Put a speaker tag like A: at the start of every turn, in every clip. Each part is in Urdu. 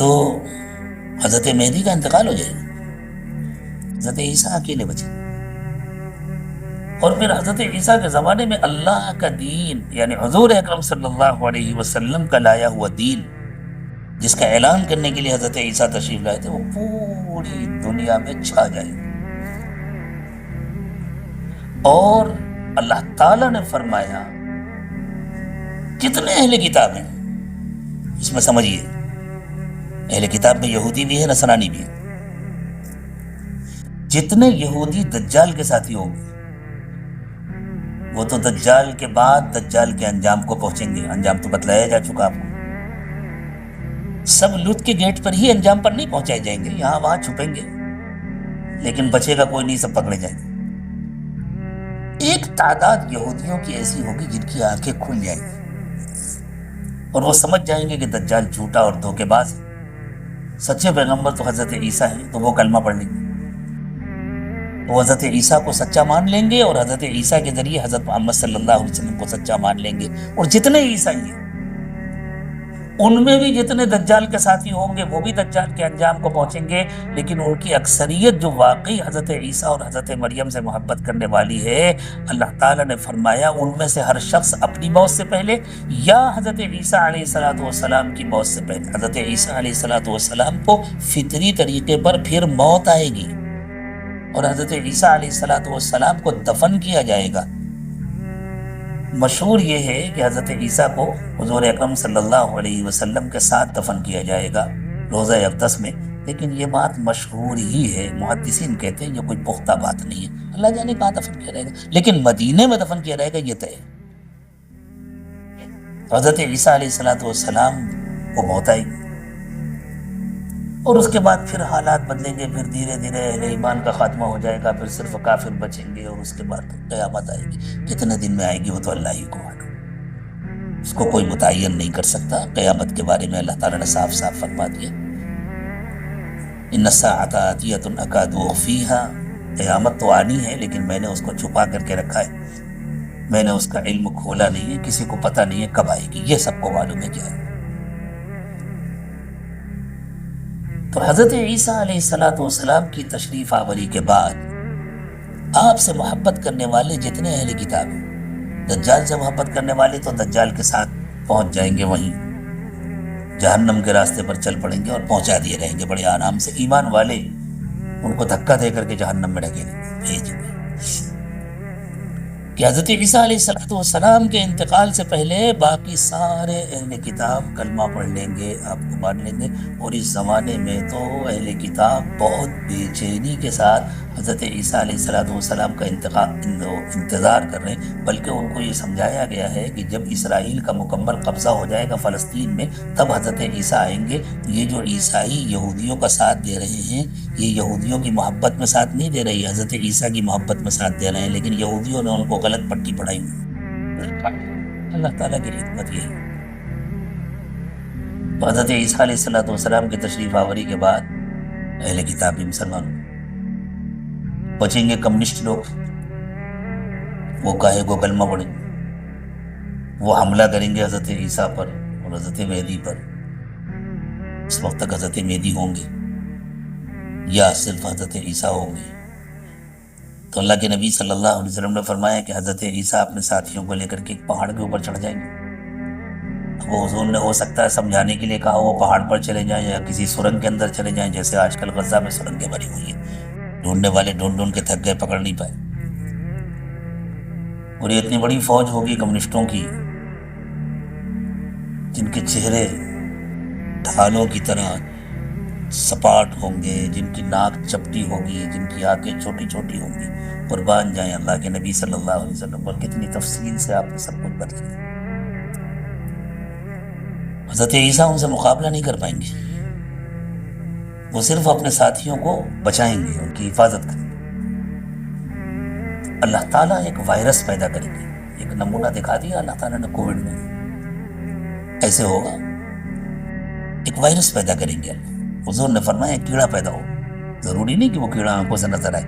A: تو حضرت مہدی کا انتقال ہو جائے گا، حضرت عیسیٰ اکیلے بچے، اور پھر حضرت عیسیٰ کے زمانے میں اللہ کا دین یعنی حضور اکرم صلی اللہ علیہ وسلم کا لایا ہوا دین جس کا اعلان کرنے کے لیے حضرت عیسیٰ تشریف لائے تھے وہ پوری دنیا میں چھا جائے گا۔ اور اللہ تعالیٰ نے فرمایا کتنے اہل کتاب ہیں اس میں سمجھیے، اہل کتاب میں یہودی بھی ہے، نصرانی بھی ہے۔ جتنے یہودی دجال کے ساتھی ہوں گے وہ تو دجال کے بعد دجال کے انجام کو پہنچیں گے، انجام تو بتلایا جا چکا آپ کو، سب لوٹ کے گیٹ پر ہی انجام پر نہیں پہنچائے جائیں گے، یہاں وہاں چھپیں گے لیکن بچے گا کوئی نہیں، سب پکڑے جائیں گے۔ ایک تعداد یہودیوں کی ایسی ہوگی جن کی آنکھیں کھل جائیں گی اور وہ سمجھ جائیں گے کہ دجال جھوٹا اور دھوکے باز ہے، سچے پیغمبر تو حضرت عیسیٰ ہیں، تو وہ کلمہ پڑھ لیں گے، وہ حضرت عیسیٰ کو سچا مان لیں گے اور حضرت عیسیٰ کے ذریعے حضرت محمد صلی اللہ علیہ وسلم کو سچا مان لیں گے۔ اور جتنے عیسائی ہیں ان میں بھی جتنے دجال کے ساتھی ہوں گے وہ بھی دجال کے انجام کو پہنچیں گے، لیکن ان کی اکثریت جو واقعی حضرت عیسیٰ اور حضرت مریم سے محبت کرنے والی ہے، اللہ تعالیٰ نے فرمایا ان میں سے ہر شخص اپنی موت سے پہلے یا حضرت عیسیٰ علیہ السلام کی موت سے پہلے، حضرت عیسیٰ علیہ السلام کو فطری طریقے پر پھر موت آئے گی اور حضرت عیسیٰ علیہ السلام کو دفن کیا جائے گا۔ مشہور یہ ہے کہ حضرت عیسیٰ کو حضور اکرم صلی اللہ علیہ وسلم کے ساتھ دفن کیا جائے گا روضہ اقدس میں، لیکن یہ بات مشہور ہی ہے، محدثین کہتے ہیں یہ کوئی پختہ بات نہیں ہے، اللہ جانے کہاں دفن کیا جائے گا، لیکن مدینے میں دفن کیا جائے گا یہ طے ہے۔ حضرت عیسیٰ علیہ السلام کو موت آئے گی اور اس کے بعد پھر حالات بدلیں گے، پھر دھیرے دھیرے اہل ایمان کا خاتمہ ہو جائے گا، پھر صرف کافر بچیں گے اور اس کے بعد قیامت آئے گی۔ کتنے دن میں آئے گی وہ تو اللہ ہی کو معلوم، اس کو کوئی متعین نہیں کر سکتا۔ قیامت کے بارے میں اللہ تعالیٰ نے صاف صاف فرما دیا، ان الساعۃ آتیۃ اکاد اخفیھا، قیامت تو آنی ہے لیکن میں نے اس کو چھپا کر کے رکھا ہے، میں نے اس کا علم کھولا نہیں ہے، کسی کو پتہ نہیں ہے کب آئے گی، یہ سب کو معلوم ہے کیا ہے۔ تو حضرت عیسیٰ علیہ السلام کی تشریف آوری کے بعد آپ سے محبت کرنے والے جتنے اہل کتاب ہیں، دجال سے محبت کرنے والے تو دجال کے ساتھ پہنچ جائیں گے، وہیں جہنم کے راستے پر چل پڑیں گے اور پہنچا دیے رہیں گے بڑے آرام سے۔ ایمان والے ان کو دھکا دے کر کے جہنم میں ڈھکیلیں گے، بھیج گے۔ کہ حضرت عیسیٰ علیہ السلام کے انتقال سے پہلے باقی سارے اہل کتاب کلمہ پڑھ لیں گے، آپ کو مان لیں گے، اور اس زمانے میں تو اہل کتاب بہت بے چینی کے ساتھ حضرت عیسیٰ علیہ السلام کا انتظار کر رہے ہیں، بلکہ ان کو یہ سمجھایا گیا ہے کہ جب اسرائیل کا مکمل قبضہ ہو جائے گا فلسطین میں تب حضرت عیسیٰ آئیں گے۔ یہ جو عیسائی یہودیوں کا ساتھ دے رہے ہیں یہ یہودیوں کی محبت میں ساتھ نہیں دے رہی، حضرت عیسیٰ کی محبت میں ساتھ دے رہے ہیں، لیکن یہودیوں نے ان کو غلط پٹی پڑھائی ہوئی۔ اللہ تعالیٰ کی حکمت یہی۔ تو حضرت عیسیٰ علیہ السلام کی تشریف آوری کے بعد اہل کتاب بھی مسلمان بچیں گے، کمیونسٹ لوگ وہ کاہے کو کلمہ پڑھیں، وہ حملہ کریں گے حضرت عیسیٰ پر اور حضرت مہدی پر۔ اس وقت تک حضرت مہدی ہوں گے یا صرف حضرت عیسیٰ ہوں گے؟ تو اللہ کے نبی صلی اللہ علیہ وسلم نے فرمایا کہ حضرت عیسیٰ اپنے ساتھیوں کو لے کر کے ایک پہاڑ کے اوپر چڑھ جائیں گے۔ وہ حضور نے ہو سکتا ہے سمجھانے کے لیے کہا وہ پہاڑ پر چلے جائیں یا کسی سرنگ کے اندر چلے جائیں، جیسے آج کل غزہ میں سرنگیں بنی ہوئی ہیں، ڈھونڈنے والے ڈھونڈ کے تھک گئے، پکڑ نہیں پائے۔ اور یہ اتنی بڑی فوج ہوگی کمیونسٹوں کی جن کے چہرے ڈھالوں کی طرح سپاٹ ہوں گے، جن کی ناک چپٹی ہوگی، جن کی آنکھیں چھوٹی چھوٹی ہوں گی۔ قربان جائیں اللہ کے نبی صلی اللہ علیہ وسلم پر، کتنی تفصیل سے آپ نے سب کچھ بتایا۔ حضرت عیسیٰ ان سے مقابلہ نہیں کر پائیں گے، وہ صرف اپنے ساتھیوں کو بچائیں گے، ان کی حفاظت کریں گے۔ اللہ تعالیٰ ایک وائرس پیدا کریں گے، ایک نمونہ دکھا دیا اللہ تعالیٰ نے کووڈ میں، ایسے ہوگا، ایک وائرس پیدا کریں گے اللہ۔ حضور نے فرمایا کیڑا پیدا ہو، ضروری نہیں کہ وہ کیڑا آنکھوں سے نظر آئے،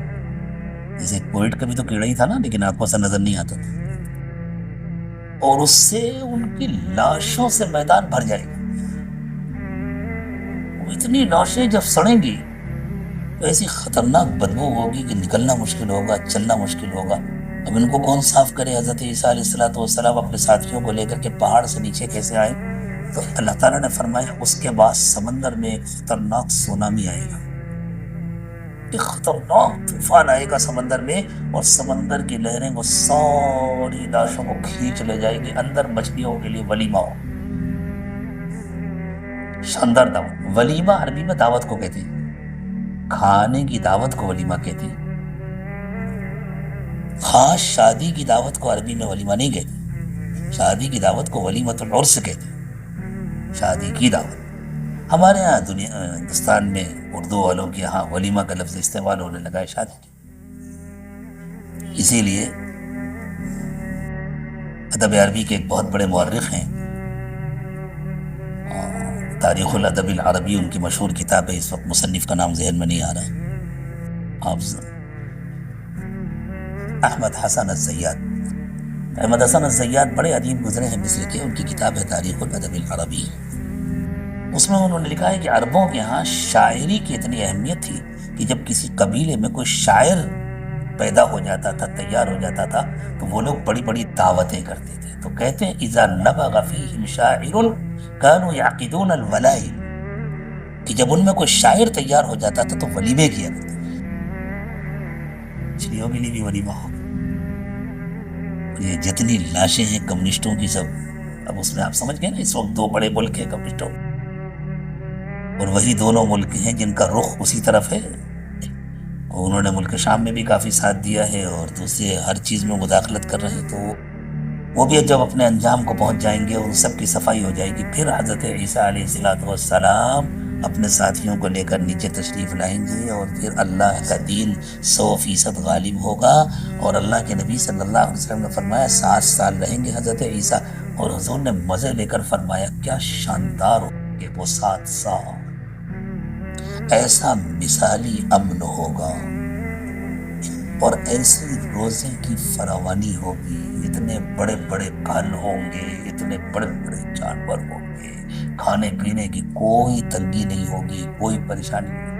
A: جیسے کووڈ کا بھی تو کیڑا ہی تھا نا، لیکن آنکھوں سے نظر نہیں آتا تھا، اور اس سے ان کی لاشوں سے میدان بھر جائے گا۔ اتنی لاشیں جب سڑیں گی تو ایسی خطرناک بدبو ہوگی کہ نکلنا مشکل ہوگا، چلنا مشکل ہوگا. اب ان کو کون صاف کرے؟ حضرت عیسیٰ علیہ السلام اپنے ساتھیوں کو لے کر کے پہاڑ سے نیچے کیسے آئے؟ تو اللہ تعالیٰ نے فرمایا اس کے بعد سمندر میں ایک خطرناک سونامی آئے گا، ایک خطرناک طوفان آئے گا سمندر میں، اور سمندر کی لہریں وہ ساری لاشوں کو کھینچ لے جائے گی. اندر مچھلیوں کے لیے ولیمہ ہو، شاندار دعوت. ولیمہ عربی میں دعوت کو کہتے ہیں، کھانے کی دعوت کو ولیمہ کہتے ہیں. خاص شادی کی دعوت کو عربی میں ولیمہ نہیں کہتے، شادی کی دعوت کو ولیمۃ العرس کہتے ہیں، شادی کی دعوت. ہمارے یہاں ہندوستان میں اردو والوں کے یہاں ولیمہ کا لفظ استعمال ہونے لگا ہے شادی کے. اسی لیے ادب عربی کے ایک بہت بڑے مورخ ہیں، تاریخ الادب العربی ان کی مشہور کتاب ہے، اس وقت مصنف کا نام ذہن میں نہیں آ رہا، حافظ احمد حسن الزیات. احمد حسن الزیات بڑے ادیب گزرے ہیں مصر کے، ان کی کتاب ہے تاریخ الادب العربی. اس میں انہوں نے لکھا ہے کہ عربوں کے ہاں شاعری کی اتنی اہمیت تھی کہ جب کسی قبیلے میں کوئی شاعر پیدا ہو جاتا تھا، تیار ہو جاتا تھا، تو وہ لوگ بڑی بڑی دعوتیں کرتے تھے. تو کہتے ہیں اذا نبغ فیہم شاعر کانوا یعقدون الولائم، کہ جب ان میں کوئی شاعر تیار ہو جاتا تھا تو ولیمے کیا کرتے تھے. مچھلیوں کے لیے بھی ولیمہ ہو. یہ جتنی لاشیں ہیں کمیونسٹوں کی سب، اب اس میں آپ سمجھ گئے نا، اس وقت دو بڑے ملک ہیں کمیونسٹوں، اور وہی دونوں ملک ہیں جن کا رخ اسی طرف ہے. انہوں نے ملک شام میں بھی کافی ساتھ دیا ہے اور دوسرے ہر چیز میں مداخلت کر رہے ہیں. تو وہ بھی جب اپنے انجام کو پہنچ جائیں گے اور ان سب کی صفائی ہو جائے گی، پھر حضرت عیسیٰ علیہ السلام اپنے ساتھیوں کو لے کر نیچے تشریف لائیں گے، اور پھر اللہ کا دین 100% غالب ہوگا. اور اللہ کے نبی صلی اللہ علیہ وسلم نے فرمایا 7 سال رہیں گے حضرت عیسیٰ، اور حضور نے مزے لے کر فرمایا کیا شاندار ہو کہ وہ 7 سال ایسا مثالی امن ہوگا اور ایسی روزے کی فراوانی ہوگی، اتنے بڑے بڑے پھل ہوں گے، اتنے بڑے بڑے جانور ہوں گے، کھانے پینے کی کوئی تنگی نہیں ہوگی، کوئی پریشانی نہیں.